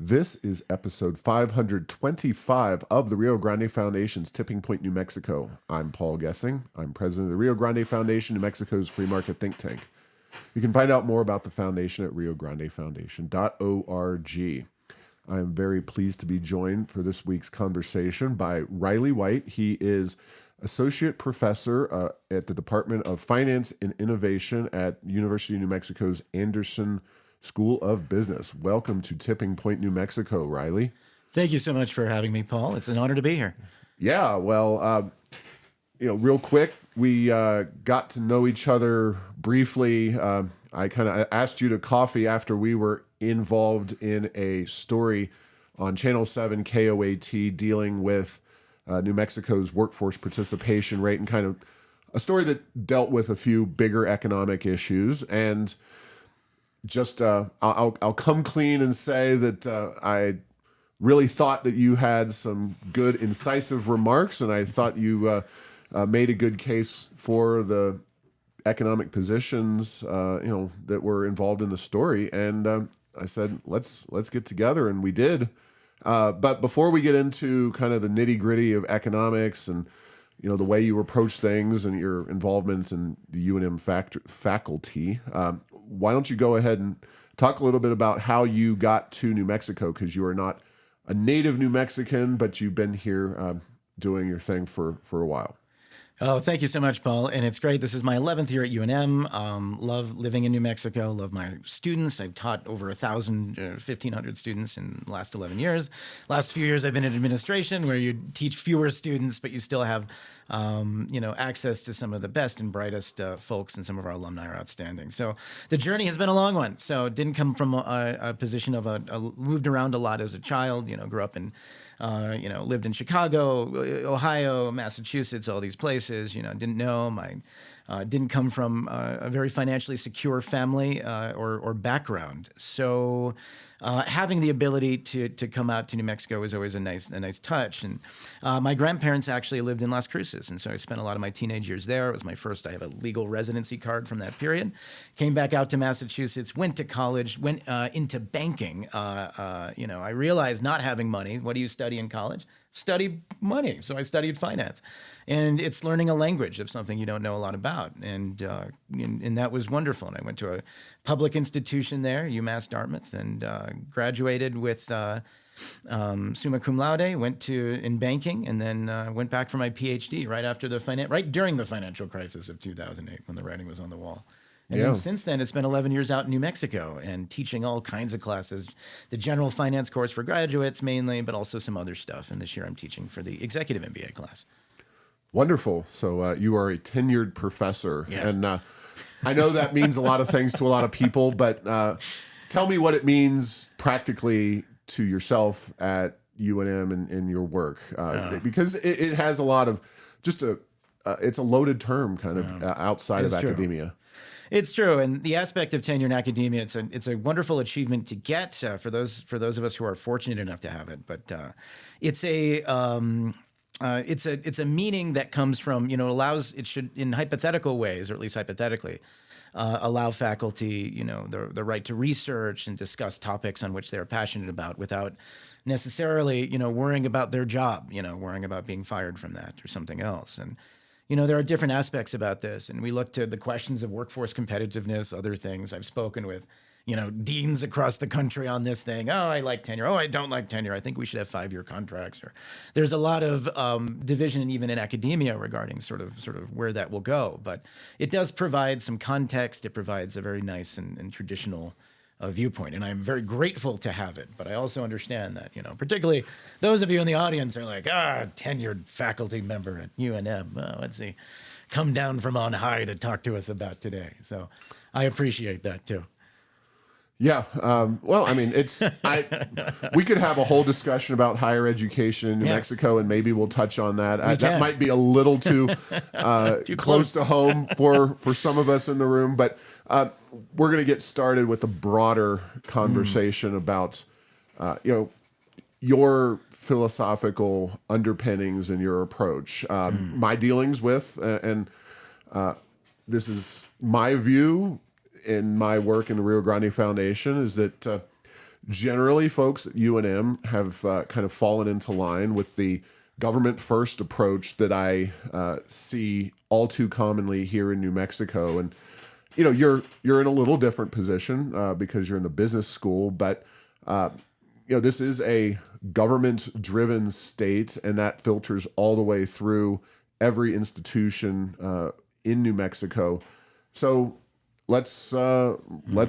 This is episode 525 of the Rio Grande Foundation's Tipping Point, New Mexico. I'm Paul Gessing. I'm president of the Rio Grande Foundation, New Mexico's free market think tank. You can find out more about the foundation at riograndefoundation.org. I am very pleased to be joined for this week's conversation by Reilly White. He is associate professor at the Department of Finance and Innovation at University of New Mexico's Anderson School of Business. Welcome to Tipping Point, New Mexico, Reilly. Thank you so much for having me, Paul. It's an honor to be here. Yeah, well, real quick, we got to know each other briefly. I kind of asked you to coffee after we were involved in a story on Channel 7 KOAT dealing with New Mexico's workforce participation rate, and kind of a story that dealt with a few bigger economic issues. And just I'll come clean and say that I really thought that you had some good, incisive remarks, and I thought you made a good case for the economic positions that were involved in the story. And I said, let's get together, and we did. But before we get into kind of the nitty gritty of economics and the way you approach things and your involvement in the UNM faculty, why don't you go ahead and talk a little bit about how you got to New Mexico, because you are not a native New Mexican, but you've been here doing your thing for a while. Oh, thank you so much, Paul. And it's great. This is my 11th year at UNM. Love living in New Mexico. Love my students. I've taught over 1,500 students in the last 11 years. Last few years, I've been in administration where you teach fewer students, but you still have, access to some of the best and brightest folks, and some of our alumni are outstanding. So the journey has been a long one. So it didn't come from a position of moved around a lot as a child, grew up in lived in Chicago, Ohio, Massachusetts, all these places, didn't know. Didn't come from a very financially secure family or background. So having the ability to come out to New Mexico was always a nice touch. And my grandparents actually lived in Las Cruces, and so I spent a lot of my teenage years there. It was my first. I have a legal residency card from that period. Came back out to Massachusetts, went to college, went into banking. I realized not having money. What do you study in college? Study money. So I studied finance, and it's learning a language of something you don't know a lot about, and that was wonderful. And I went to a public institution there, UMass Dartmouth, and graduated with summa cum laude. Went in banking, and then went back for my PhD right during the financial crisis of 2008, when the writing was on the wall. And then since then, it's been 11 years out in New Mexico and teaching all kinds of classes, the general finance course for graduates mainly, but also some other stuff. And this year I'm teaching for the executive MBA class. Wonderful. So you are a tenured professor. Yes. And I know that means a lot of things to a lot of people, but tell me what it means practically to yourself at UNM and your work, because it has a lot of it's a loaded term kind of outside of academia. It's true, and the aspect of tenure in academia, it's a wonderful achievement to get for those of us who are fortunate enough to have it. But it's a meaning that comes from it should, in hypothetical ways, or at least hypothetically, allow faculty the right to research and discuss topics on which they're passionate about without necessarily worrying about their job, worrying about being fired from that or something else. And there are different aspects about this, and we look to the questions of workforce competitiveness, other things. I've spoken with, deans across the country on this thing. Oh, I like tenure. Oh, I don't like tenure. I think we should have 5-year contracts. Or there's a lot of division even in academia regarding sort of where that will go. But it does provide some context. It provides a very nice and traditional viewpoint, and I'm very grateful to have it. But I also understand that, particularly those of you in the audience are like, tenured faculty member at UNM. Let's see, come down from on high to talk to us about today. So I appreciate that too. Yeah. Well, I mean, we could have a whole discussion about higher education in New Mexico, and maybe we'll touch on that. That might be a little too close to home for some of us in the room, but we're going to get started with a broader conversation about, your philosophical underpinnings and your approach. My dealings with, and this is my view in my work in the Rio Grande Foundation, is that generally, folks at UNM have kind of fallen into line with the government first approach that I see all too commonly here in New Mexico. And you're in a little different position because you're in the business school, but this is a government-driven state, and that filters all the way through every institution in New Mexico. So let's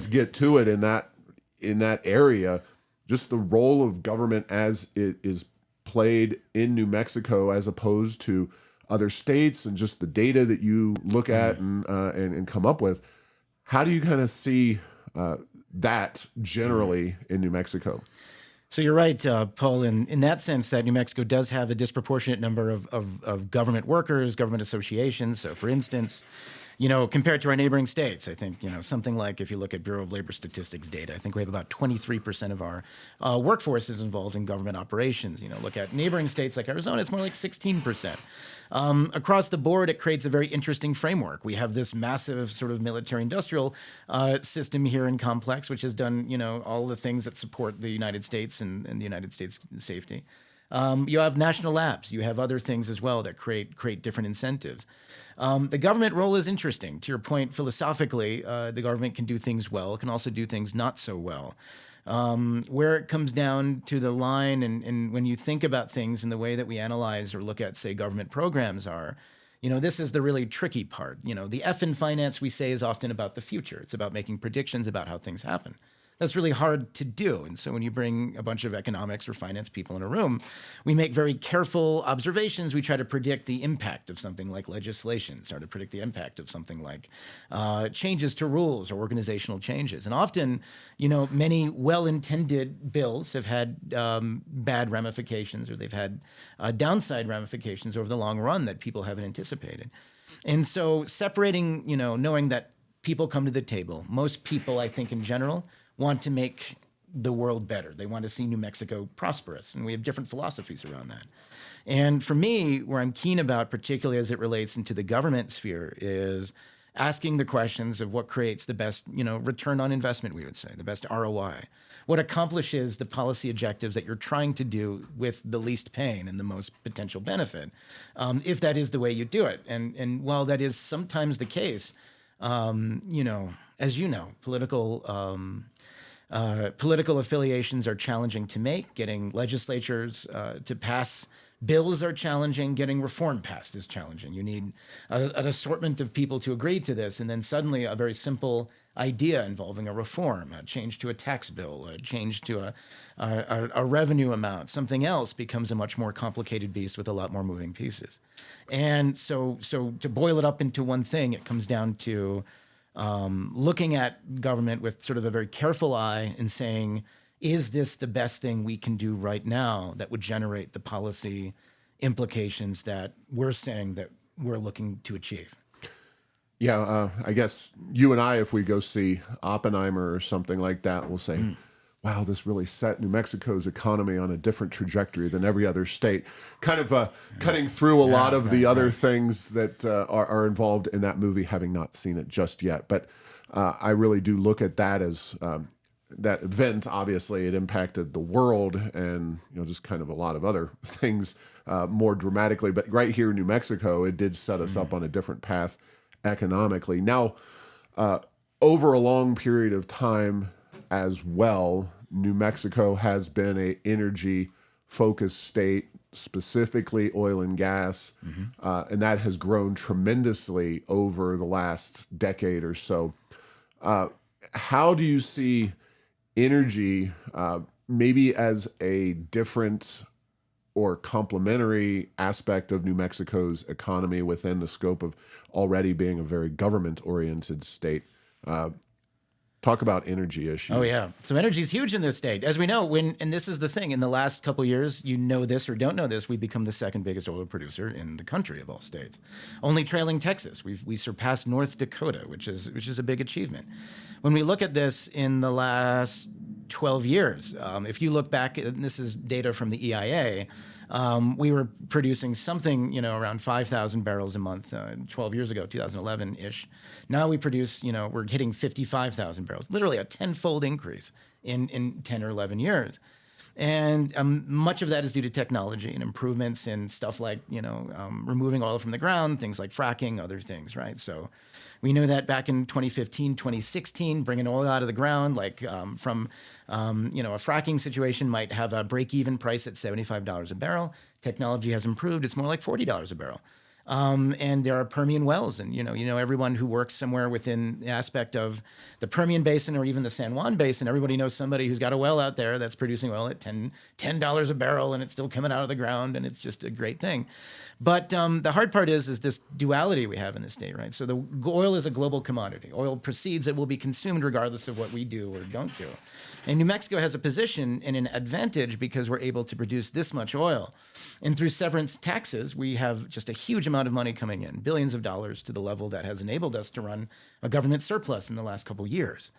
get to it in that area. Just the role of government as it is played in New Mexico as opposed to other states, and just the data that you look at and come up with. How do you kind of see that generally in New Mexico? So you're right, Paul, in that sense that New Mexico does have a disproportionate number of government workers, government associations. So for instance, compared to our neighboring states, I think, something like if you look at Bureau of Labor Statistics data, I think we have about 23% of our workforce is involved in government operations. Look at neighboring states like Arizona, it's more like 16%. Across the board, it creates a very interesting framework. We have this massive sort of military-industrial system here in Complex, which has done, all the things that support the United States and the United States safety. You have national labs. You have other things as well that create different incentives. The government role is interesting. To your point, philosophically, the government can do things well. It can also do things not so well. Where it comes down to the line, and when you think about things in the way that we analyze or look at, say, government programs are, this is the really tricky part. The F in finance, we say, is often about the future. It's about making predictions about how things happen. That's really hard to do. And so when you bring a bunch of economics or finance people in a room, we make very careful observations. We try to predict the impact of something like legislation, try to predict the impact of something like changes to rules or organizational changes. And often, many well-intended bills have had bad ramifications, or they've had downside ramifications over the long run that people haven't anticipated. And so separating, knowing that people come to the table, most people, I think in general, want to make the world better. They want to see New Mexico prosperous, and we have different philosophies around that. And for me, where I'm keen about, particularly as it relates into the government sphere, is asking the questions of what creates the best, return on investment, we would say, the best ROI. What accomplishes the policy objectives that you're trying to do with the least pain and the most potential benefit, if that is the way you do it. And while that is sometimes the case, as political affiliations are challenging to make. Getting legislatures to pass bills are challenging. Getting reform passed is challenging. You need an assortment of people to agree to this, and then suddenly a very simple idea involving a reform, a change to a tax bill, a change to a revenue amount, something else becomes a much more complicated beast with a lot more moving pieces. And so to boil it up into one thing, it comes down to looking at government with sort of a very careful eye and saying, is this the best thing we can do right now that would generate the policy implications that we're saying that we're looking to achieve? Yeah, I guess you and I, if we go see Oppenheimer or something like that, we'll say, wow, this really set New Mexico's economy on a different trajectory than every other state. Kind of cutting through a lot of the other things that are involved in that movie, having not seen it just yet. But I really do look at that as that event. Obviously, it impacted the world and just kind of a lot of other things more dramatically. But right here in New Mexico, it did set us up on a different path economically. Now, over a long period of time as well, New Mexico has been an energy-focused state, specifically oil and gas, and that has grown tremendously over the last decade or so. How do you see energy maybe as a different or complementary aspect of New Mexico's economy within the scope of already being a very government-oriented state? Talk about energy issues. Oh, yeah. So energy is huge in this state. As we know, and this is the thing, in the last couple of years, this or don't know this, we've become the second biggest oil producer in the country of all states, only trailing Texas. We surpassed North Dakota, which is a big achievement. When we look at this in the last 12 years, if you look back, and this is data from the EIA, we were producing something, around 5,000 barrels a month 12 years ago, 2011-ish. Now we produce, we're hitting 55,000 barrels, literally a tenfold increase in 10 or 11 years. And much of that is due to technology and improvements in stuff like, removing oil from the ground, things like fracking, other things, right? So we know that back in 2015, 2016, bringing oil out of the ground, like from, a fracking situation might have a break-even price at $75 a barrel. Technology has improved. It's more like $40 a barrel. And there are Permian wells, and everyone who works somewhere within the aspect of the Permian Basin or even the San Juan Basin, everybody knows somebody who's got a well out there that's producing oil at $10 a barrel, and it's still coming out of the ground, and it's just a great thing. But the hard part is this duality we have in this state, right? So the oil is a global commodity. Oil proceeds; it will be consumed regardless of what we do or don't do. And New Mexico has a position and an advantage because we're able to produce this much oil. And through severance taxes, we have just a huge amount of money coming in, billions of dollars, to the level that has enabled us to run a government surplus in the last couple of years.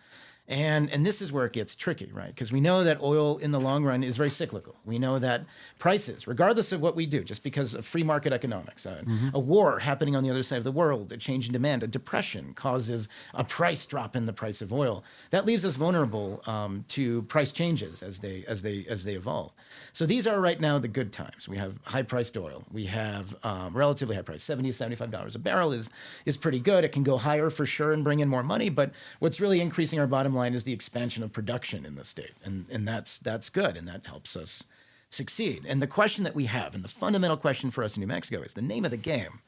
And this is where it gets tricky, right? Because we know that oil in the long run is very cyclical. We know that prices, regardless of what we do, just because of free market economics, a war happening on the other side of the world, a change in demand, a depression causes a price drop in the price of oil. That leaves us vulnerable to price changes as they evolve. So these are right now the good times. We have high-priced oil. We have relatively high price, $70, $75 a barrel is pretty good. It can go higher for sure and bring in more money. But what's really increasing our bottom line is the expansion of production in the state, and that's good, and that helps us succeed. And the question that we have, and the fundamental question for us in New Mexico, is the name of the game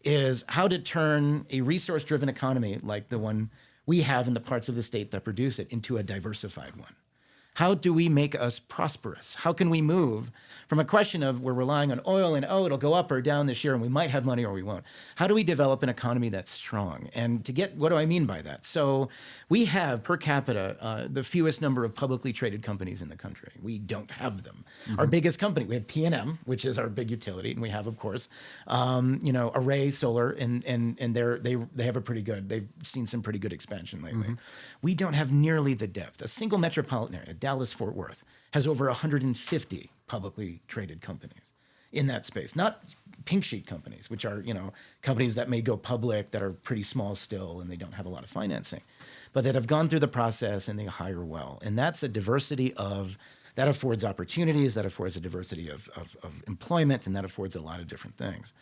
is how to turn a resource-driven economy like the one we have in the parts of the state that produce it into a diversified one. How do we make us prosperous? How can we move from a question of we're relying on oil and, it'll go up or down this year and we might have money or we won't? How do we develop an economy that's strong? And what do I mean by that? So we have, per capita, the fewest number of publicly traded companies in the country. We don't have them. Mm-hmm. Our biggest company, we have UNM, which is our big utility, and we have, of course, Array Solar, and they have they've seen some pretty good expansion lately. Mm-hmm. We don't have nearly the depth. A single metropolitan area, Dallas-Fort Worth, has over 150 publicly traded companies in that space. Not pink sheet companies, which are, companies that may go public that are pretty small still and they don't have a lot of financing, but that have gone through the process and they hire well. And that's a diversity that affords opportunities, that affords a diversity of employment, and that affords a lot of different things.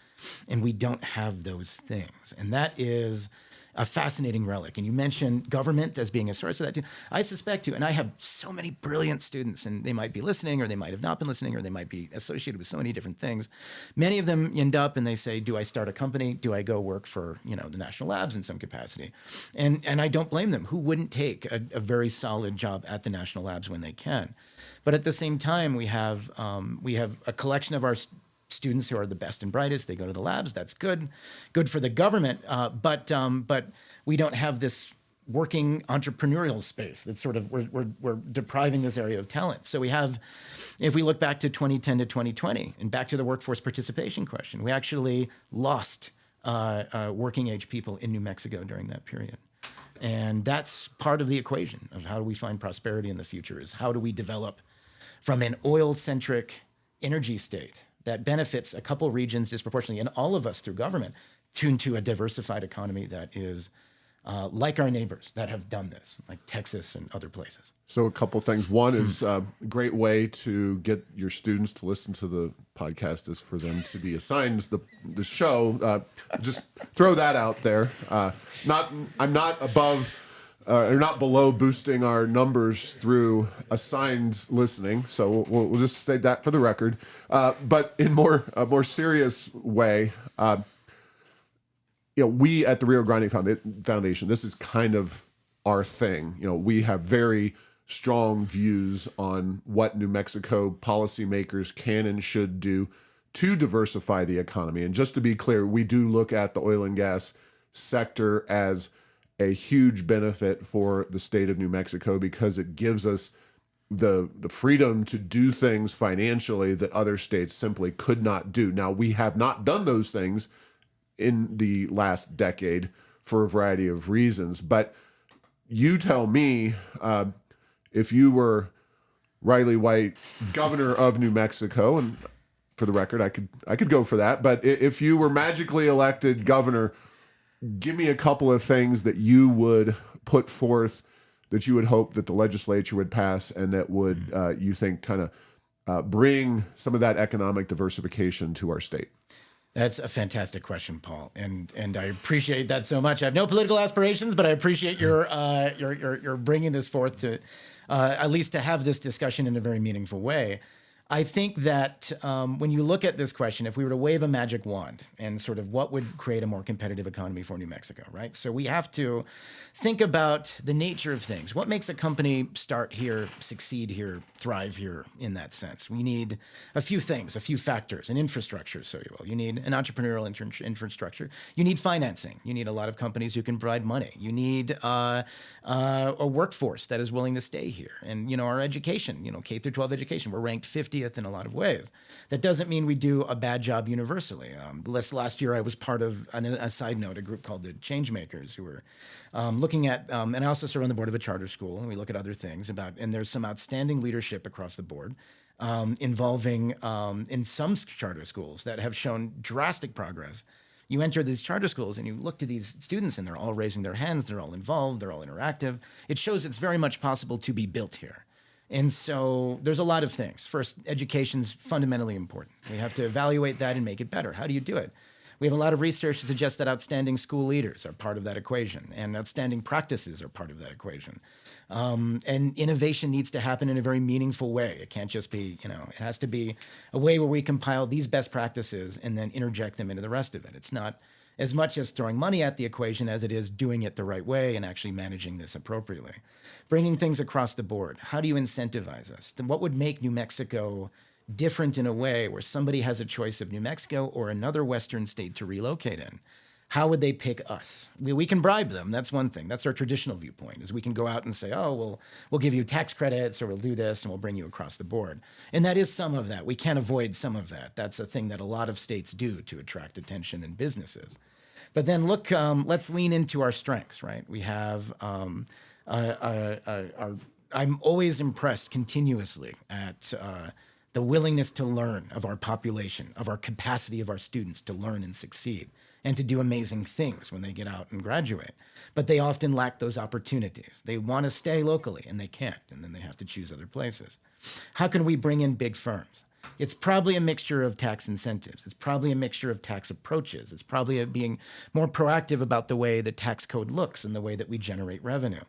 And we don't have those things. And that is a fascinating relic. And you mentioned government as being a source of that too. I suspect too, and I have so many brilliant students, and they might be listening, or they might have not been listening, or they might be associated with so many different things. Many of them end up and they say, do I start a company? Do I go work for, the national labs in some capacity? And I don't blame them. Who wouldn't take a very solid job at the national labs when they can? But at the same time, we have a collection of our students who are the best and brightest. They go to the labs. That's good for the government. But we don't have this working entrepreneurial space. That's sort of we're depriving this area of talent. So we have, if we look back to 2010 to 2020 and back to the workforce participation question, we actually lost working age people in New Mexico during that period. And that's part of the equation of how do we find prosperity in the future, is how do we develop from an oil-centric energy state that benefits a couple regions disproportionately and all of us through government into a diversified economy that is like our neighbors that have done this, like Texas and other places. So a couple things. One is a great way to get your students to listen to the podcast is for them to be assigned the show. Just throw that out there. I'm not above or not below boosting our numbers through assigned listening. So we'll just state that for the record. But in a more serious way, we at the Rio Grande Foundation, this is kind of our thing. We have very strong views on what New Mexico policymakers can and should do to diversify the economy. And just to be clear, we do look at the oil and gas sector as a huge benefit for the state of New Mexico because it gives us the freedom to do things financially that other states simply could not do. Now, we have not done those things in the last decade for a variety of reasons, but you tell me, if you were Reilly White, governor of New Mexico, and for the record, I could go for that. But if you were magically elected governor, give me a couple of things that you would put forth that you would hope that the legislature would pass and that would, you think, kind of bring some of that economic diversification to our state. That's a fantastic question, Paul, and I appreciate that so much. I have no political aspirations, but I appreciate your bringing this forth to at least to have this discussion in a very meaningful way. I think that when you look at this question, if we were to wave a magic wand and sort of what would create a more competitive economy for New Mexico, right? So we have to think about the nature of things. What makes a company start here, succeed here, thrive here in that sense? We need a few things, a few factors, an infrastructure, so you will. You need an entrepreneurial infrastructure. You need financing. You need a lot of companies who can provide money. You need a workforce that is willing to stay here. And, our education, K through 12 education, we're ranked 50th in a lot of ways. That doesn't mean we do a bad job universally. Last year, I was part of, a side note, a group called the Changemakers, who were looking at, and I also serve on the board of a charter school, and we look at other things and there's some outstanding leadership across the board involving in some charter schools that have shown drastic progress. You enter these charter schools and you look to these students and they're all raising their hands, they're all involved, they're all interactive. It shows it's very much possible to be built here. And so there's a lot of things. First, education's fundamentally important. We have to evaluate that and make it better. How do you do it? We have a lot of research to suggest that outstanding school leaders are part of that equation, and outstanding practices are part of that equation. And innovation needs to happen in a very meaningful way. It can't just be, it has to be a way where we compile these best practices and then interject them into the rest of it. It's not as much as throwing money at the equation as it is doing it the right way and actually managing this appropriately. Bringing things across the board. How do you incentivize us? Then what would make New Mexico different in a way where somebody has a choice of New Mexico or another Western state to relocate in? How would they pick us? We can bribe them. That's one thing. That's our traditional viewpoint, is we can go out and say, oh, we'll give you tax credits, or we'll do this and we'll bring you across the board. And that is some of that. We can't avoid some of that. That's a thing that a lot of states do to attract attention in businesses. But then look, let's lean into our strengths, right? We have I'm always impressed continuously at the willingness to learn of our population, of our capacity of our students to learn and succeed and to do amazing things when they get out and graduate. But they often lack those opportunities. They want to stay locally and they can't, and then they have to choose other places. How can we bring in big firms? It's probably a mixture of tax incentives. It's probably a mixture of tax approaches. It's probably being more proactive about the way the tax code looks and the way that we generate revenue.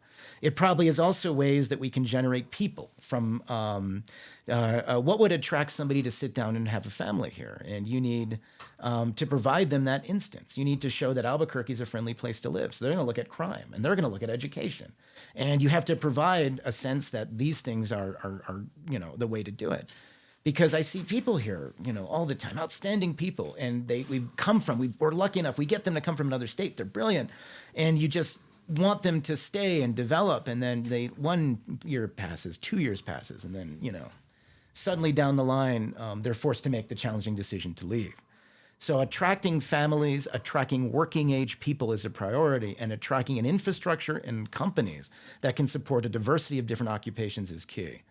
It probably is also ways that we can generate people from what would attract somebody to sit down and have a family here. And you need to provide them that instance. You need to show that Albuquerque is a friendly place to live. So they're going to look at crime and they're going to look at education. And you have to provide a sense that these things are the way to do it. Because I see people here, all the time, outstanding people, and we're lucky enough, we get them to come from another state. They're brilliant, and you just want them to stay and develop, and then 1 year passes, 2 years passes, and then, suddenly down the line, they're forced to make the challenging decision to leave. So attracting families, attracting working age people is a priority, and attracting an infrastructure and companies that can support a diversity of different occupations is key.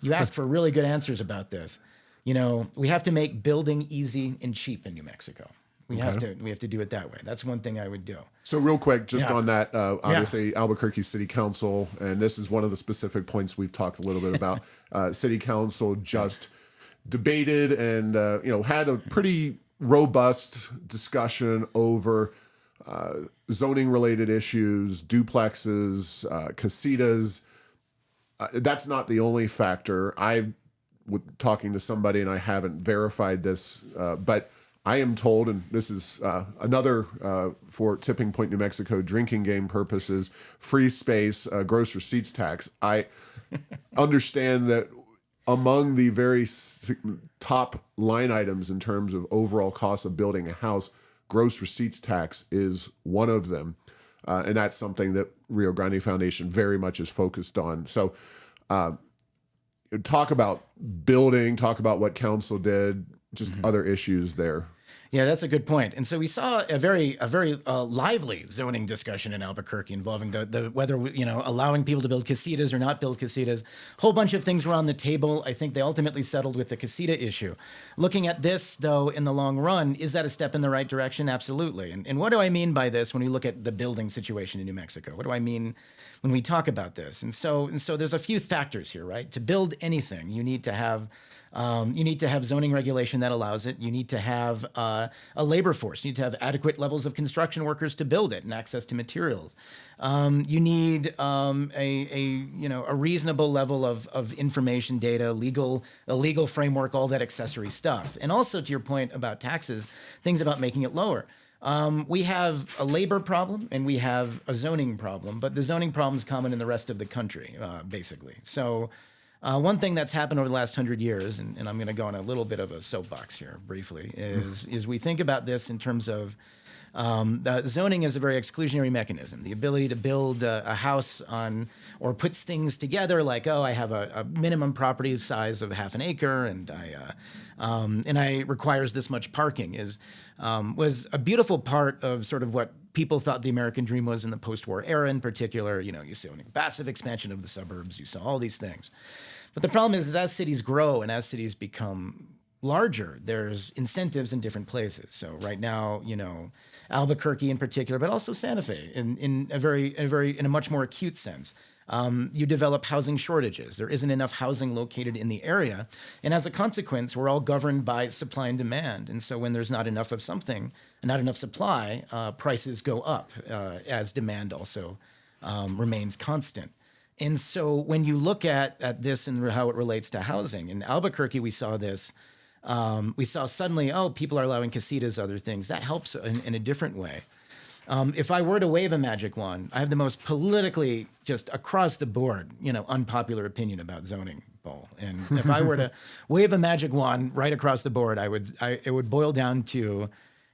You asked for really good answers about this. We have to make building easy and cheap in New Mexico. We have to do it that way. That's one thing I would do. So real quick, just on that, obviously Albuquerque City Council, and this is one of the specific points we've talked a little bit about. City Council just debated and had a pretty robust discussion over zoning related issues, duplexes, casitas. That's not the only factor. Talking to somebody, and I haven't verified this, but I am told, and this is another for Tipping Point, New Mexico, drinking game purposes, free space, gross receipts tax. I understand that among the very top line items in terms of overall cost of building a house, gross receipts tax is one of them. And that's something that Rio Grande Foundation very much is focused on. So talk about building, talk about what council did, just other issues there. Yeah, that's a good point. And so we saw a very lively zoning discussion in Albuquerque involving the whether allowing people to build casitas or not build casitas. A whole bunch of things were on the table. I think they ultimately settled with the casita issue. Looking at this though, in the long run, is that a step in the right direction? Absolutely. And what do I mean by this when we look at the building situation in New Mexico? What do I mean when we talk about this? And so there's a few factors here, right? To build anything, you need to have zoning regulation that allows it. You need to have a labor force. You need to have adequate levels of construction workers to build it and access to materials. You need a reasonable level of information, data, a legal framework, all that accessory stuff. And also to your point about taxes, things about making it lower. We have a labor problem and we have a zoning problem, but the zoning problem is common in the rest of the country, basically. So. One thing that's happened over the last 100 years, and I'm going to go on a little bit of a soapbox here briefly, is we think about this in terms of zoning as a very exclusionary mechanism. The ability to build a house on or puts things together like, oh, I have a minimum property size of half an acre, and I requires this much parking was a beautiful part of sort of what people thought the American dream was in the post-war era in particular. You saw a massive expansion of the suburbs. You saw all these things. But the problem is as cities grow and as cities become larger, there's incentives in different places. So right now, Albuquerque in particular, but also Santa Fe in a much more acute sense. You develop housing shortages. There isn't enough housing located in the area. And as a consequence, we're all governed by supply and demand. And so when there's not enough of something, not enough supply, prices go up as demand also remains constant. And so when you look at this and how it relates to housing, in Albuquerque, we saw this. We saw suddenly, people are allowing casitas, other things. That helps in a different way. If I were to wave a magic wand, I have the most politically, just across the board, unpopular opinion about zoning, Paul. And if I were to wave a magic wand right across the board, it would boil down to,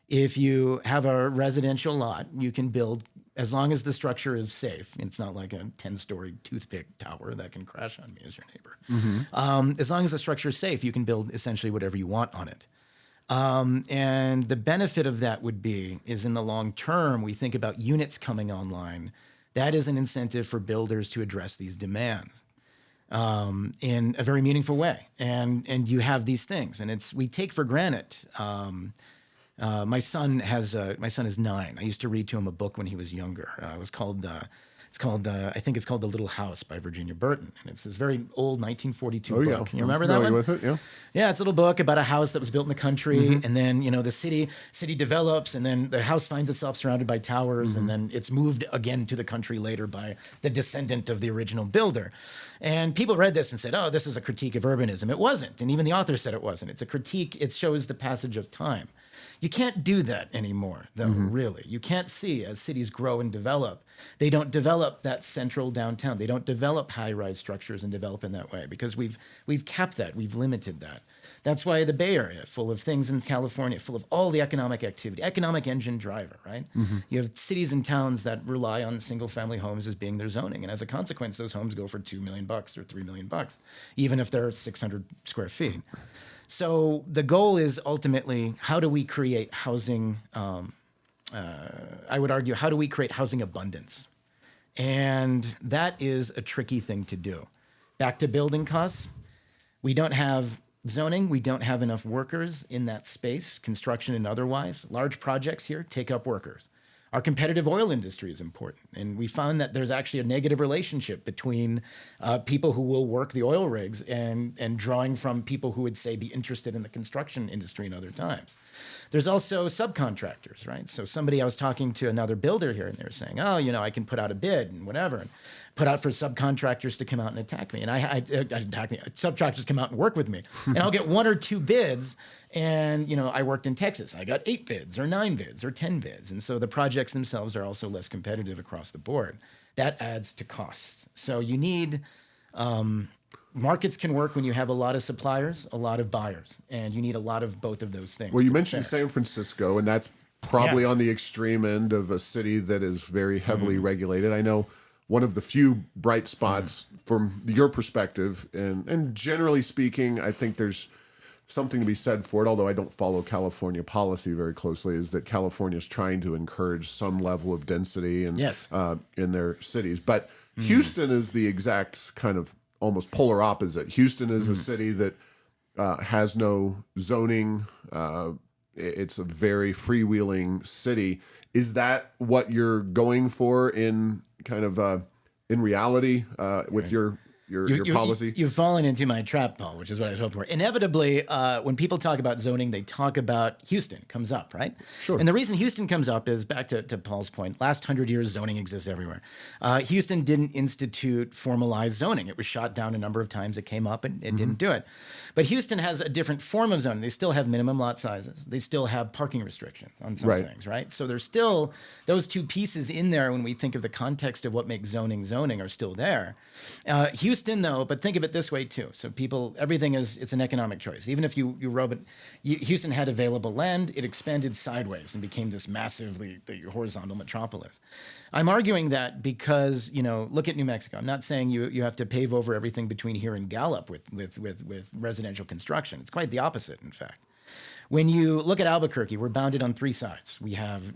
if you have a residential lot, you can build as long as the structure is safe. It's not like a 10-story toothpick tower that can crash on me as your neighbor. Mm-hmm. As long as the structure is safe, you can build essentially whatever you want on it. And the benefit of that is in the long term, we think about units coming online. That is an incentive for builders to address these demands in a very meaningful way. And you have these things, and we take for granted. My son is 9. I used to read to him a book when he was younger. I think it's called The Little House by Virginia Burton. And it's this very old 1942 book. Yeah. You remember that one? With it, yeah. Yeah, it's a little book about a house that was built in the country, and then the city develops, and then the house finds itself surrounded by towers, and then it's moved again to the country later by the descendant of the original builder. And people read this and said, "Oh, this is a critique of urbanism." It wasn't, and even the author said it wasn't. It's a critique. It shows the passage of time. You can't do that anymore, though, really. You can't see, as cities grow and develop, they don't develop that central downtown. They don't develop high-rise structures and develop in that way because we've capped that. We've limited that. That's why the Bay Area, full of things in California, full of all the economic activity, economic engine driver, right? You have cities and towns that rely on single-family homes as being their zoning. And as a consequence, those homes go for $2 million or $3 million, even if they're 600 square feet. So the goal is ultimately, how do we create housing? I would argue, how do we create housing abundance? And that is a tricky thing to do. Back to building costs. We don't have zoning. We don't have enough workers in that space, construction and otherwise. Large projects here take up workers. Our competitive oil industry is important. And we found that there's actually a negative relationship between people who will work the oil rigs and drawing from people who would, say, be interested in the construction industry in other times. There's also subcontractors, right? So I was talking to another builder here, and they were saying, I can put out a bid and whatever, and put out for subcontractors to come out and attack me. And subcontractors come out and work with me. And I'll get 1 or 2 bids. And, I worked in Texas. I got 8 bids or 9 bids or 10 bids. And so the projects themselves are also less competitive across the board. That adds to cost. So you need, markets can work when you have a lot of suppliers, a lot of buyers, and you need a lot of both of those things. Well, you mentioned San Francisco, and that's probably on the extreme end of a city that is very heavily regulated. I know one of the few bright spots from your perspective, and generally speaking, I think there's something to be said for it, although I don't follow California policy very closely, is that California is trying to encourage some level of density and Yes. in their cities. But Houston is the exact kind of almost polar opposite. Houston is a city that has no zoning. It's a very freewheeling city. Is that what you're going for in kind of in reality with your policy? You've fallen into my trap, Paul, which is what I hoped for. Inevitably, when people talk about zoning, they talk about Houston comes up, right? Sure. And the reason Houston comes up is back to Paul's point. Last 100 years, zoning exists everywhere. Houston didn't institute formalized zoning. It was shot down a number of times. It came up and it didn't do it. But Houston has a different form of zoning. They still have minimum lot sizes. They still have parking restrictions on some things, right? So there's still those two pieces in there when we think of the context of what makes zoning are still there. Houston, though, but think of it this way too. So everything it's an economic choice. Even if you robe it, Houston had available land, it expanded sideways and became this massively horizontal metropolis. I'm arguing that because, look at New Mexico. I'm not saying you have to pave over everything between here and Gallup with residential construction. It's quite the opposite, in fact. When you look at Albuquerque, we're bounded on three sides. We have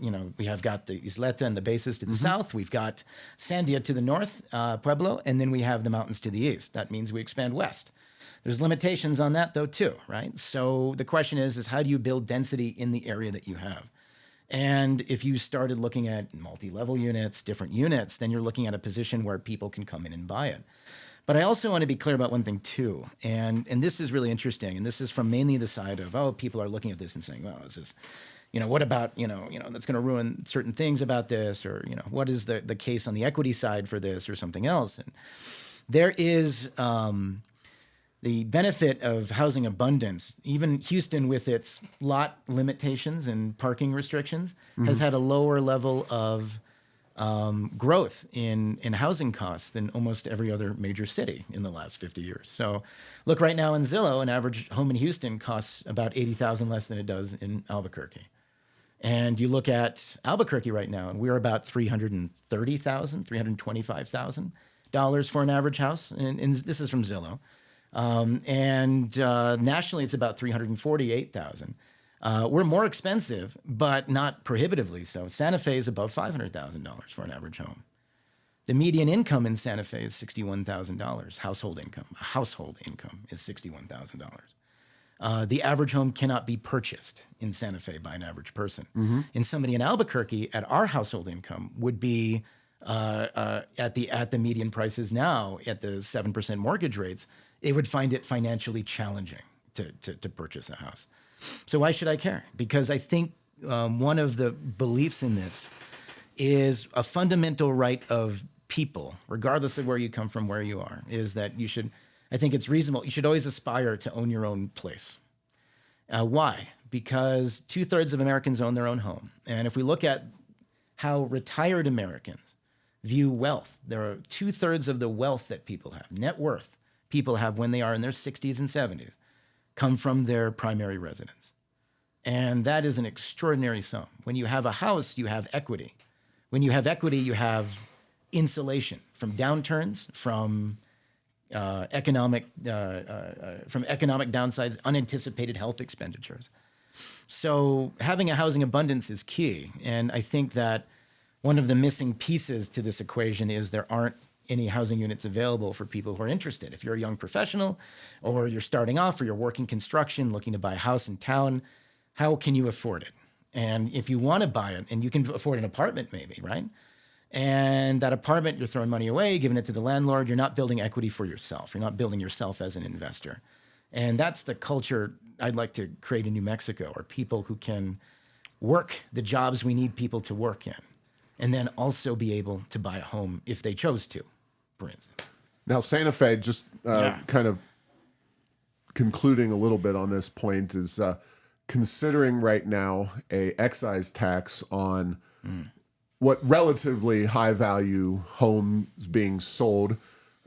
got the Isleta and the bases to the south. We've got Sandia to the north, Pueblo, and then we have the mountains to the east. That means we expand west. There's limitations on that, though, too, right? So the question is how do you build density in the area that you have? And if you started looking at multi-level units, different units, then you're looking at a position where people can come in and buy it. But I also want to be clear about one thing too, and this is really interesting, and this is from mainly the side of, people are looking at this and saying, well, this is, what about, that's going to ruin certain things about this, or, what is the case on the equity side for this or something else? And there is the benefit of housing abundance. Even Houston, with its lot limitations and parking restrictions, has had a lower level of growth in housing costs than almost every other major city in the last 50 years. So look right now in Zillow, an average home in Houston costs about $80,000 less than it does in Albuquerque. And you look at Albuquerque right now, and we're about $330,000, $325,000 for an average house. And this is from Zillow. Nationally, it's about $348,000. We're more expensive, but not prohibitively so. Santa Fe is above $500,000 for an average home. The median income in Santa Fe is $61,000. Household income is $61,000. The average home cannot be purchased in Santa Fe by an average person. And somebody in Albuquerque at our household income would be at the median prices now at the 7% mortgage rates. They would find it financially challenging to purchase a house. So why should I care? Because I think one of the beliefs in this is a fundamental right of people, regardless of where you come from, where you are, is that I think it's reasonable. You should always aspire to own your own place. Why? Because 2/3 of Americans own their own home. And if we look at how retired Americans view wealth, there are 2/3 of the wealth that people have, net worth people have when they are in their 60s and 70s, come from their primary residence. And that is an extraordinary sum. When you have a house, you have equity. When you have equity, you have insulation from downturns, from economic downsides, unanticipated health expenditures. So having a housing abundance is key. And I think that one of the missing pieces to this equation is there aren't any housing units available for people who are interested. If you're a young professional, or you're starting off, or you're working construction, looking to buy a house in town, how can you afford it? And if you want to buy it, and you can afford an apartment maybe, right? And that apartment, you're throwing money away, giving it to the landlord. You're not building equity for yourself. You're not building yourself as an investor. And that's the culture I'd like to create in New Mexico, or people who can work the jobs we need people to work in, and then also be able to buy a home if they chose to, for instance. Now, Santa Fe, just kind of concluding a little bit on this point, is considering right now a excise tax on what relatively high value homes being sold,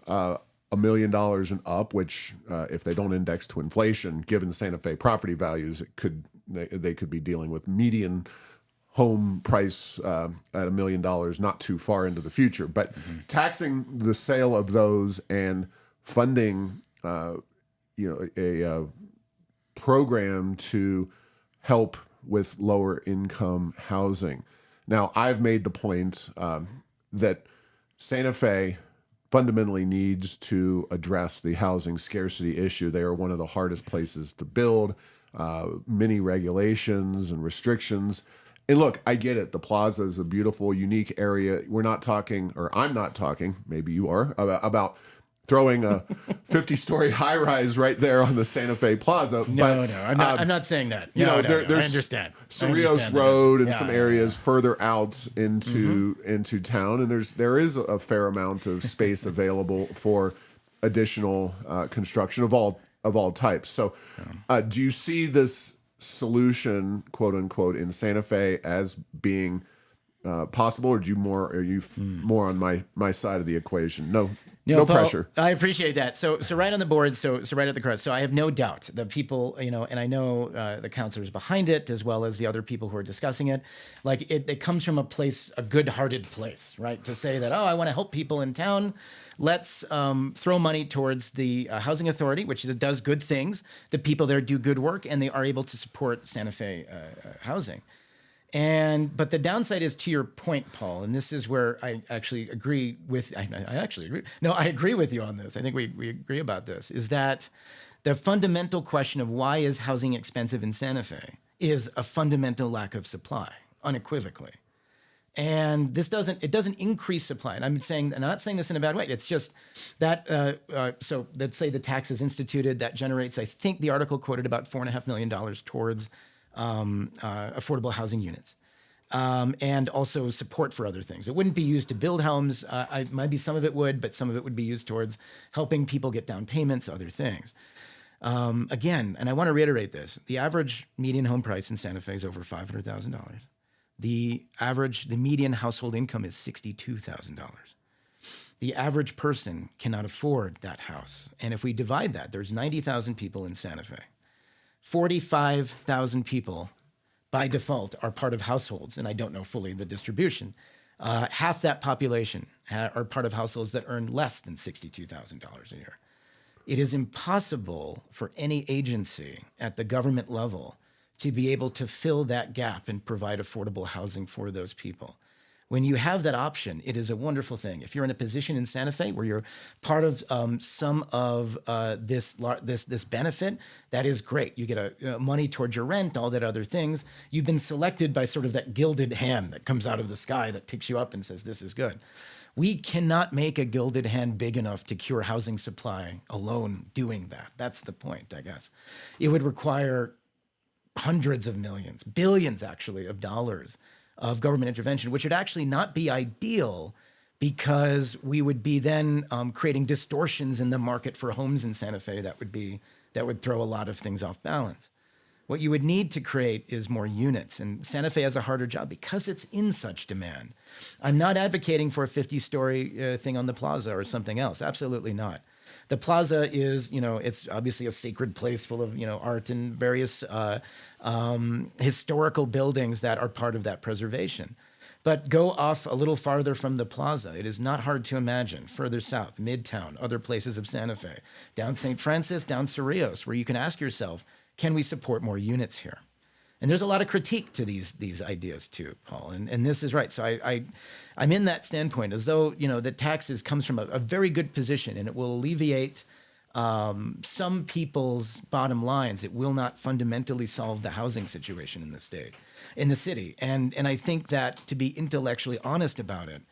$1 million and up, which if they don't index to inflation, given the Santa Fe property values, they could be dealing with median home price at $1 million not too far into the future. But taxing the sale of those and funding program to help with lower income housing. Now, I've made the point that Santa Fe fundamentally needs to address the housing scarcity issue. They are one of the hardest places to build, many regulations and restrictions. And look, I get it. The plaza is a beautiful, unique area. We're not talking, or I'm not talking, maybe you are, about throwing a 50-story high-rise right there on the Santa Fe Plaza. No, I'm not saying that. You know, There's there's I understand. Cerrillos Road and some areas further out into town, and there is a fair amount of space available for additional construction of all types. So, do you see this solution, quote unquote, in Santa Fe as being possible, or are you more on my side of the equation? No Paul, pressure. I appreciate that. So right on the board. So right at the crest. So I have no doubt the people, and I know the counselors behind it, as well as the other people who are discussing it. Like it comes from a good-hearted place, right? To say that, I want to help people in town. Let's throw money towards the housing authority, which does good things. The people there do good work, and they are able to support Santa Fe housing. But the downside is, to your point, Paul, and this is where I actually agree with. I actually agree. No, I agree with you on this. I think we agree about this. Is that the fundamental question of why is housing expensive in Santa Fe is a fundamental lack of supply, unequivocally. And this doesn't increase supply. And I'm not saying this in a bad way. It's just that, so let's say the tax is instituted, that generates, I think the article quoted about $4.5 million towards affordable housing units, and also support for other things. It wouldn't be used to build homes. Maybe some of it would, but some of it would be used towards helping people get down payments, other things. Again, and I want to reiterate this, the average median home price in Santa Fe is over $500,000. The median household income is $62,000. The average person cannot afford that house. And if we divide that, there's 90,000 people in Santa Fe. 45,000 people by default are part of households, and I don't know fully the distribution. Half that population are part of households that earn less than $62,000 a year. It is impossible for any agency at the government level to be able to fill that gap and provide affordable housing for those people. When you have that option, it is a wonderful thing. If you're in a position in Santa Fe where you're part of some of this benefit, that is great. You get money towards your rent, all that other things. You've been selected by sort of that gilded hand that comes out of the sky that picks you up and says, this is good. We cannot make a gilded hand big enough to cure housing supply alone doing that. That's the point, I guess. It would require hundreds of millions, billions actually, of dollars of government intervention, which would actually not be ideal because we would be then creating distortions in the market for homes in Santa Fe that would throw a lot of things off balance. What you would need to create is more units, and Santa Fe has a harder job because it's in such demand. I'm not advocating for a 50-story thing on the plaza or something else. Absolutely not. The plaza is, it's obviously a sacred place full of, art and various historical buildings that are part of that preservation. But go off a little farther from the plaza. It is not hard to imagine, further south, Midtown, other places of Santa Fe, down St. Francis, down Cerrillos, where you can ask yourself, can we support more units here? And there's a lot of critique to these ideas too, Paul. And this is right. So I'm in that standpoint as though, the taxes comes from a very good position and it will alleviate some people's bottom lines. It will not fundamentally solve the housing situation in the city. And I think that to be intellectually honest about it,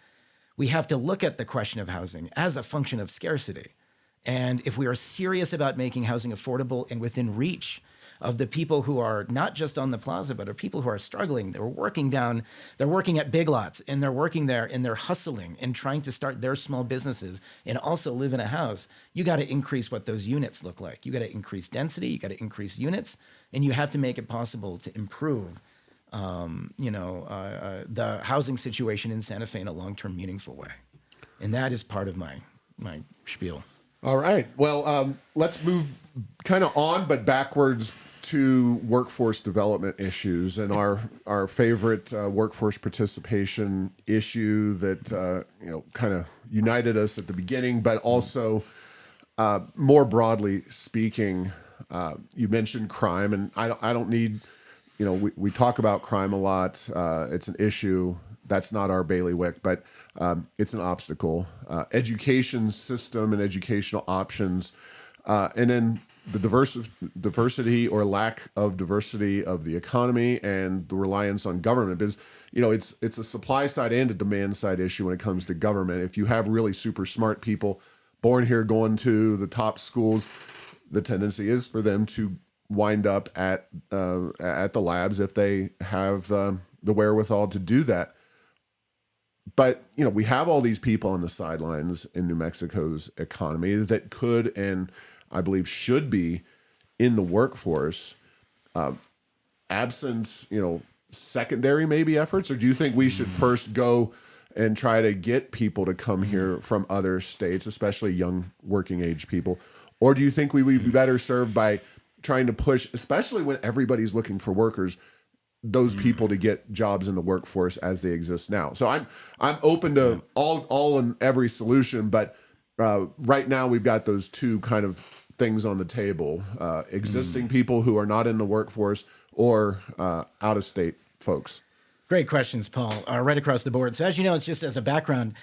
we have to look at the question of housing as a function of scarcity. And if we are serious about making housing affordable and within reach of the people who are not just on the plaza, but are people who are struggling, they're working at Big Lots, and they're working there, and they're hustling and trying to start their small businesses and also live in a house, you got to increase what those units look like. You got to increase density, you got to increase units, and you have to make it possible to improve the housing situation in Santa Fe in a long-term, meaningful way. And that is part of my spiel. All right. Well, let's move kind of on, but backwards to workforce development issues and our favorite workforce participation issue that kind of united us at the beginning, but also more broadly speaking, You mentioned crime, and I don't need, we talk about crime a lot. It's an issue. That's not our bailiwick, but it's an obstacle. Education system and educational options, and then the diversity or lack of diversity of the economy and the reliance on government. Because it's a supply side and a demand side issue when it comes to government. If you have really super smart people born here going to the top schools, the tendency is for them to wind up at the labs if they have the wherewithal to do that. But we have all these people on the sidelines in New Mexico's economy that could and I believe should be in the workforce, absent secondary maybe efforts. Or do you think we should first go and try to get people to come here from other states, especially young working age people? Or do you think we would be better served by trying to push, especially when everybody's looking for workers, those people to get jobs in the workforce as they exist now? So I'm open to all and every solution, but right now we've got those two kind of things on the table: existing people who are not in the workforce, or out of state folks. Great questions, Paul, right across the board. So as you know, it's just as a background,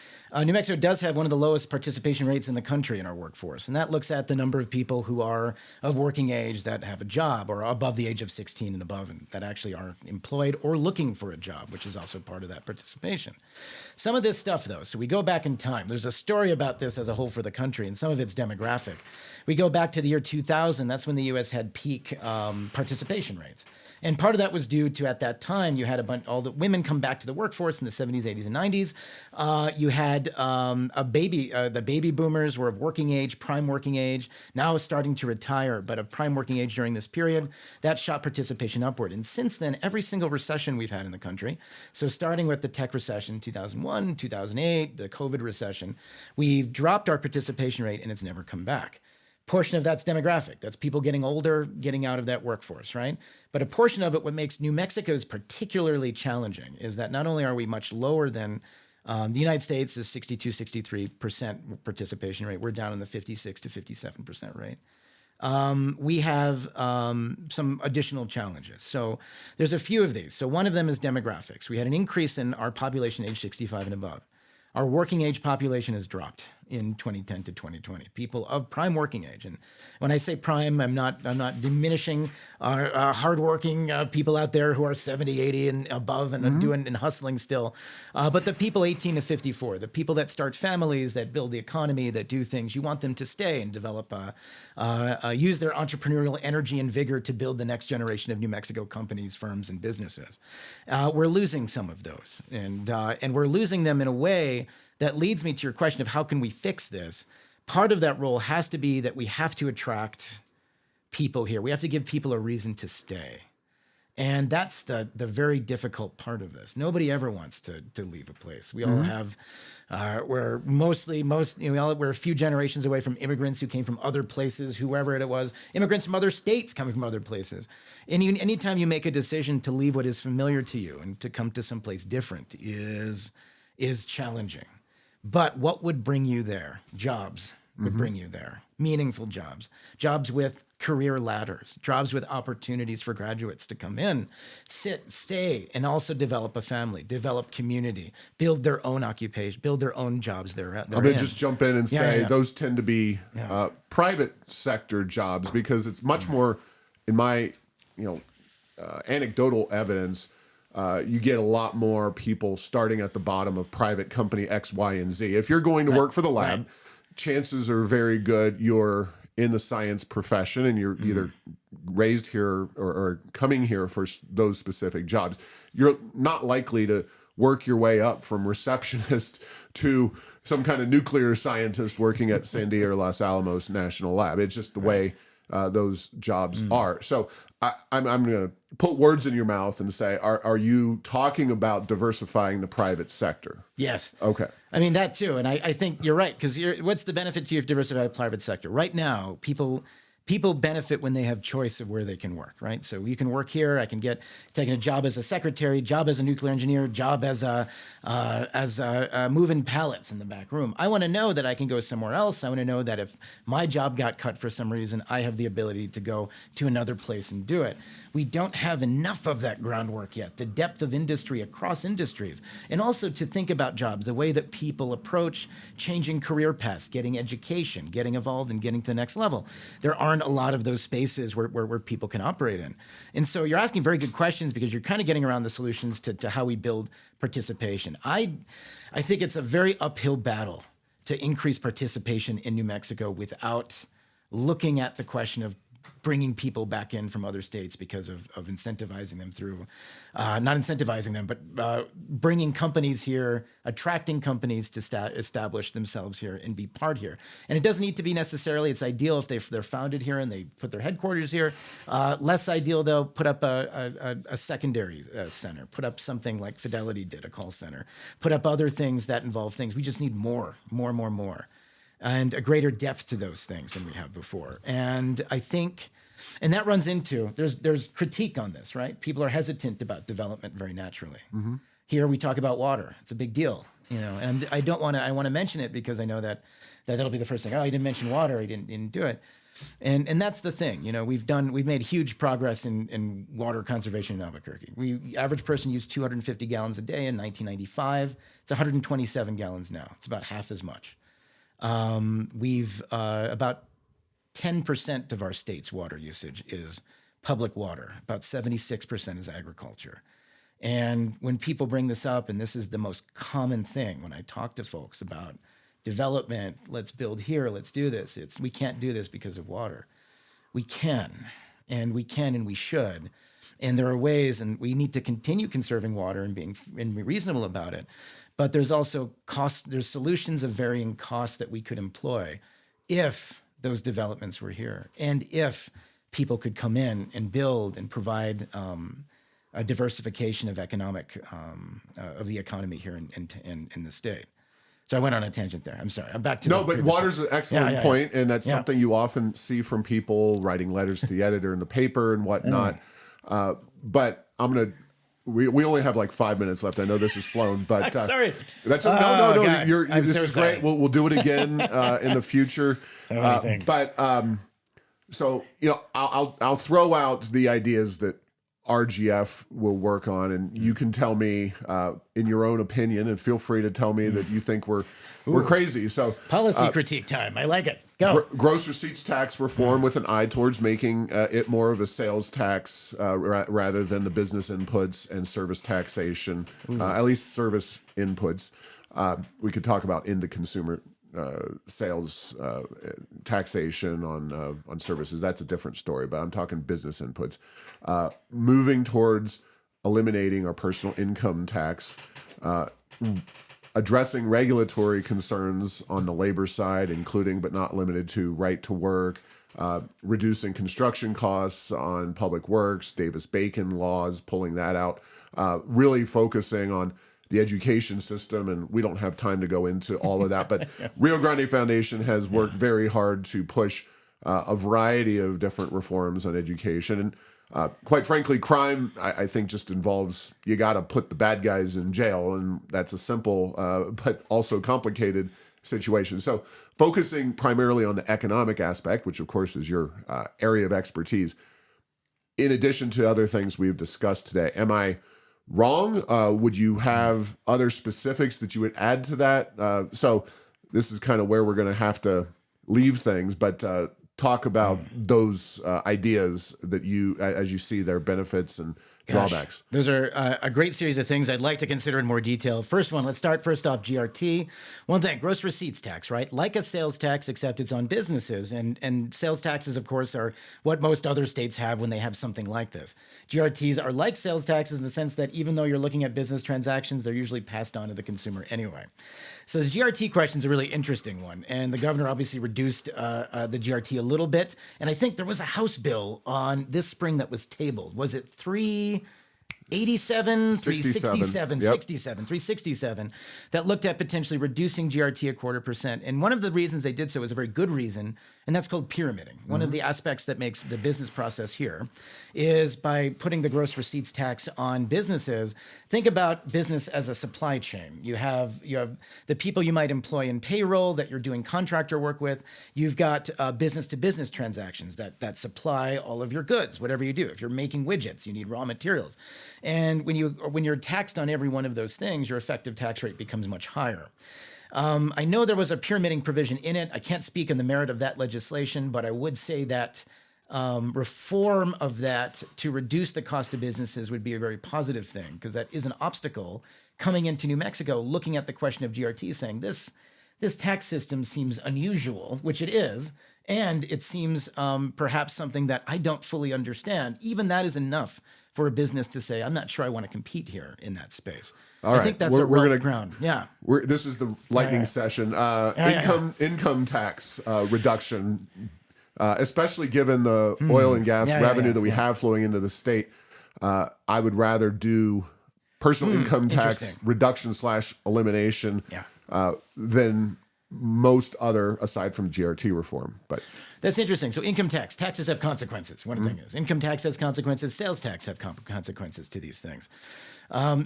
New Mexico does have one of the lowest participation rates in the country in our workforce. And that looks at the number of people who are of working age that have a job or above the age of 16 and above, and that actually are employed or looking for a job, which is also part of that participation. Some of this stuff, though, so we go back in time. There's a story about this as a whole for the country, and some of it's demographic. We go back to the year 2000. That's when the U.S. had peak participation rates. And part of that was due to, at that time, you had all the women come back to the workforce in the 70s, 80s, and 90s. You had the baby boomers were of working age, prime working age, now starting to retire, but of prime working age during this period. That shot participation upward. And since then, every single recession we've had in the country, so starting with the tech recession, 2001, 2008, the COVID recession, we've dropped our participation rate and it's never come back. Portion of that's demographic. That's people getting older, getting out of that workforce, right? But a portion of it, what makes New Mexico's particularly challenging is that not only are we much lower than the United States is 62, 63% participation rate. We're down in the 56 to 57% rate. We have some additional challenges. So there's a few of these. So one of them is demographics. We had an increase in our population age 65 and above. Our working age population has dropped in 2010 to 2020. People of prime working age, and when I say prime, I'm not diminishing our hardworking people out there who are 70, 80 and above and doing and hustling still, but the people 18 to 54, the people that start families, that build the economy, that do things, you want them to stay and develop, use their entrepreneurial energy and vigor to build the next generation of New Mexico companies, firms, and businesses. We're losing some of those, and we're losing them in a way that leads me to your question of how can we fix this. Part of that role has to be that we have to attract people here. We have to give people a reason to stay. And that's the very difficult part of this. Nobody ever wants to leave a place. We all have, we're we're a few generations away from immigrants who came from other places, whoever it was, immigrants from other states coming from other places. And anytime you make a decision to leave what is familiar to you and to come to someplace different is challenging. But what would bring you there? Jobs would bring you there. Meaningful jobs. Jobs with career ladders. Jobs with opportunities for graduates to come in, sit, stay, and also develop a family, develop community, build their own occupation, build their own jobs. I'm going to just jump in and say those tend to be private sector jobs, because it's much more, in my anecdotal evidence, you get a lot more people starting at the bottom of private company X, Y, and Z. If you're going to work for the lab, chances are very good you're in the science profession and you're either raised here or coming here for those specific jobs. You're not likely to work your way up from receptionist to some kind of nuclear scientist working at Sandia or Los Alamos National Lab. It's just the way those jobs are. So I'm going to put words in your mouth and say, are you talking about diversifying the private sector? Yes. Okay. I mean, that too. And I think you're right, because what's the benefit to you if you diversify the private sector? Right now, people people benefit when they have choice of where they can work, right? So you can work here. I can get taking a job as a secretary, job as a nuclear engineer, job as moving pallets in the back room. I want to know that I can go somewhere else. I want to know that if my job got cut for some reason, I have the ability to go to another place and do it. We don't have enough of that groundwork yet, the depth of industry across industries, and also to think about jobs, the way that people approach changing career paths, getting education, getting evolved, and getting to the next level. There aren't a lot of those spaces where people can operate in. And so you're asking very good questions because you're kind of getting around the solutions to how we build participation. I think it's a very uphill battle to increase participation in New Mexico without looking at the question of bringing people back in from other states because of incentivizing them through, not incentivizing them, but bringing companies here, attracting companies to establish themselves here and be part here. And it doesn't need to be necessarily, it's ideal if they're founded here and they put their headquarters here. Less ideal though, put up a secondary center, put up something like Fidelity did, a call center, put up other things that involve things. We just need more. And a greater depth to those things than we have before. And I think, and that runs into, there's critique on this, right? People are hesitant about development very naturally. Mm-hmm. Here we talk about water. It's a big deal, and I want to mention it because I know that'll be the first thing. Oh, you didn't mention water, you didn't do it. And that's the thing, we've made huge progress in water conservation in Albuquerque. Average person used 250 gallons a day in 1995. It's 127 gallons now. It's about half as much. We've about 10% of our state's water usage is public water. About 76% is agriculture. And when people bring this up, and this is the most common thing when I talk to folks about development, let's build here, let's do this. We can't do this because of water. We can, and we should. And there are ways, and we need to continue conserving water and being reasonable about it. But there's also there's solutions of varying costs that we could employ if those developments were here and if people could come in and build and provide a diversification of of the economy here in the state. So I went on a tangent there. I'm sorry. I'm back to no, but water's an excellent point, and that's something you often see from people writing letters to the editor in the paper and whatnot. But I'm gonna. We only have like 5 minutes left. I know this has flown, but sorry. That's no. God. This is sorry. great. We'll do it again in the future. So many things. But so I'll throw out the ideas that RGF will work on, and you can tell me in your own opinion, and feel free to tell me that you think we're crazy. So policy critique time. I like it. Go. Gross receipts tax reform with an eye towards making it more of a sales tax rather than the business inputs and service taxation, at least service inputs. We could talk about into consumer sales taxation on services. That's a different story, but I'm talking business inputs. Moving towards eliminating our personal income tax, addressing regulatory concerns on the labor side, including but not limited to right to work, reducing construction costs on public works, Davis-Bacon laws, pulling that out, really focusing on the education system, and we don't have time to go into all of that, but Rio Grande Foundation has worked very hard to push a variety of different reforms on education. And quite frankly, crime, I think, just involves, you got to put the bad guys in jail, and that's a simple but also complicated situation. So focusing primarily on the economic aspect, which of course is your area of expertise, in addition to other things we've discussed today. Am I wrong? Would you have other specifics that you would add to that? So this is kind of where we're going to have to leave things, but talk about those ideas that you, as you see their benefits and drawbacks. Those are a great series of things I'd like to consider in more detail. First one, let's start first off GRT. One thing, gross receipts tax, right? Like a sales tax, except it's on businesses. And sales taxes, of course, are what most other states have when they have something like this. GRTs are like sales taxes in the sense that even though you're looking at business transactions, they're usually passed on to the consumer anyway. So the GRT question is a really interesting one. And the governor obviously reduced the GRT a little bit. And I think there was a House bill on this spring that was tabled. Was it 387, 367, 367, that looked at potentially reducing GRT 0.25%. And one of the reasons they did so was a very good reason, and that's called pyramiding. One of the aspects that makes the business process here is by putting the gross receipts tax on businesses. Think about business as a supply chain. You have the people you might employ in payroll that you're doing contractor work with. You've got business to business transactions that supply all of your goods, whatever you do. If you're making widgets, you need raw materials. And when you're taxed on every one of those things, your effective tax rate becomes much higher. I know there was a pyramiding provision in it. I can't speak on the merit of that legislation, but I would say that reform of that to reduce the cost of businesses would be a very positive thing, because that is an obstacle coming into New Mexico, looking at the question of GRT, saying this tax system seems unusual, which it is, and it seems perhaps something that I don't fully understand. Even that is enough for a business to say, I'm not sure I want to compete here in that space. All right. I think that's we're a real gonna, ground. Yeah. This is the lightning session. Income tax reduction, especially given the oil and gas revenue that we have flowing into the state. I would rather do personal income tax reduction / elimination than most other, aside from GRT reform. But that's interesting. So income taxes have consequences. One thing is income tax has consequences. Sales tax have consequences to these things.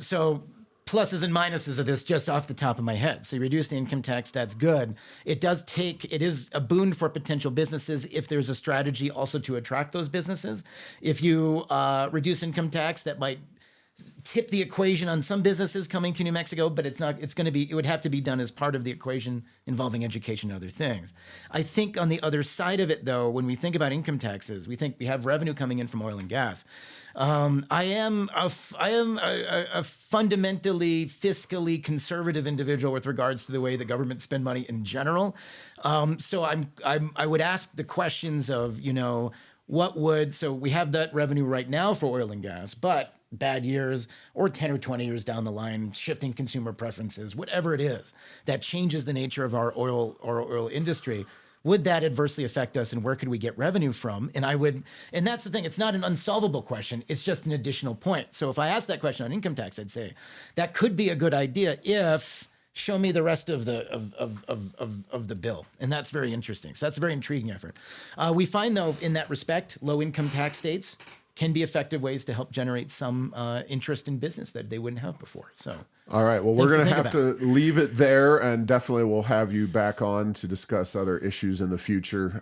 So pluses and minuses of this just off the top of my head. So you reduce the income tax, that's good. It is a boon for potential businesses if there's a strategy also to attract those businesses. If you reduce income tax, that might tip the equation on some businesses coming to New Mexico, but it would have to be done as part of the equation involving education and other things. I think on the other side of it, though, when we think about income taxes, we think we have revenue coming in from oil and gas. I am a fundamentally fiscally conservative individual with regards to the way the government spend money in general. So I would ask the questions of, so we have that revenue right now for oil and gas, but bad years or 10 or 20 years down the line, shifting consumer preferences, whatever it is that changes the nature of our oil industry, would that adversely affect us, and where could we get revenue from? And that's the thing, it's not an unsolvable question, it's just an additional point. So if I ask that question on income tax, I'd say that could be a good idea if show me the rest of the bill. And that's very interesting. So that's a very intriguing effort. We find, though, in that respect, low income tax states can be effective ways to help generate some interest in business that they wouldn't have before. So, all right. Well, we're going to have to leave it there, and definitely we'll have you back on to discuss other issues in the future.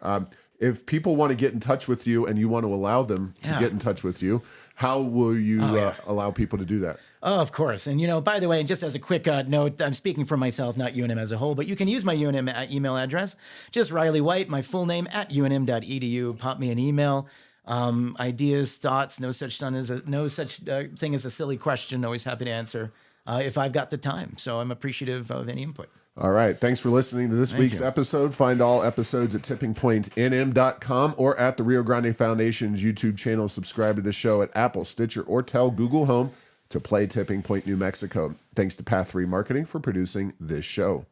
If people want to get in touch with you and you want to allow them to get in touch with you, how will you allow people to do that? Oh, of course. And, by the way, just as a quick note, I'm speaking for myself, not UNM as a whole, but you can use my UNM email address, just Reilly White, my full name, @unm.edu. Pop me an email. Ideas, thoughts, no such thing as a silly question. Always happy to answer if I've got the time. So I'm appreciative of any input. All right. Thanks for listening to this week's episode. Find all episodes at tippingpointnm.com or at the Rio Grande Foundation's YouTube channel. Subscribe to the show at Apple, Stitcher, or tell Google Home to play Tipping Point New Mexico. Thanks to Path 3 Marketing for producing this show.